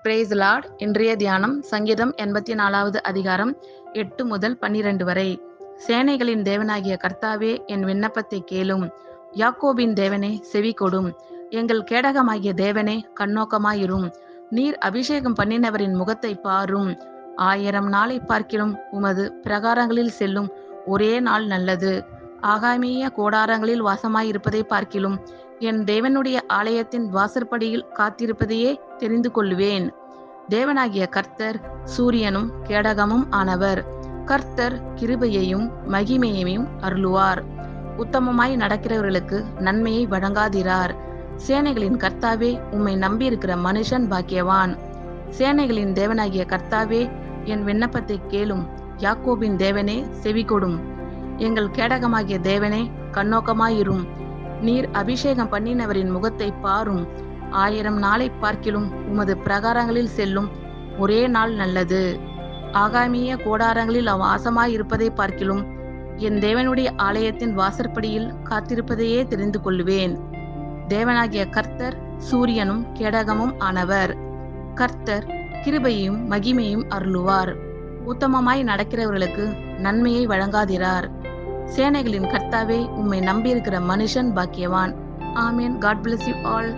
Price Lord. இன்றைய தியானம் சங்கீதம் 84வது அதிகாரம் 8 முதல் 12 வரை. சேனைகளின் தேவனாகிய கர்த்தாவே, என் விண்ணப்பத்தை கேளும். யாக்கோபின் தேவனே, செவி கொடும். எங்கள் கேடகமாகிய தேவனே, கண்ணோக்கமாயிரும். நீர் அபிஷேகம் பண்ணினவரின் முகத்தை பாரும். 1000 நாளை பார்க்கிலும் உமது பிரகாரங்களில் செல்லும் ஒரே நாள் நல்லது. ஆகாமிய கூடாரங்களில் வாசமாயிருப்பதை பார்க்கிலும் என் தேவனுடைய ஆலயத்தின் வாசற்படியில் காத்திருப்பதையே தெரிந்து கொள்வேன். தேவனாகிய கர்த்தர் சூரியனும் கேடகமும் ஆனவர். கர்த்தர் கிருபையையும் மகிமையையும் அருளுவார். உத்தமமாய் நடக்கிறவர்களுக்கு நன்மையை வழங்காதிரார். சேனைகளின் கர்த்தாவே, உம்மை நம்பியிருக்கிற மனுஷன் பாக்கியவான். சேனைகளின் தேவனாகிய கர்த்தாவே, என் விண்ணப்பத்தை கேளும். யாக்கோபின் தேவனே, செவி கொடும். எங்கள் கேடகமாகிய தேவனே, கண்ணோக்கமாயிரும். நீர் அபிஷேகம் பண்ணினவரின் முகத்தை பாரும். 1000 நாளை பார்க்கிலும் உமது பிரகாரங்களில் செல்லும் ஒரே நாள் நல்லது. ஆகாமிய கூடாரங்களில் வாசமாயிருப்பதை பார்க்கிலும் என் தேவனுடைய ஆலயத்தின் வாசற்படியில் காத்திருப்பதையே தெரிந்து கொள்வேன். தேவனாகிய கர்த்தர் சூரியனும் கேடகமும் ஆனவர். கர்த்தர் கிருபையும் மகிமையும் அருளுவார். உத்தமமாய் நடக்கிறவர்களுக்கு நன்மையை வழங்காதிரார். சேனைகளின் கர்த்தாவே, உம்மை நம்பியிருக்கிற மனுஷன் பாக்கியவான். ஆமென். God bless you all.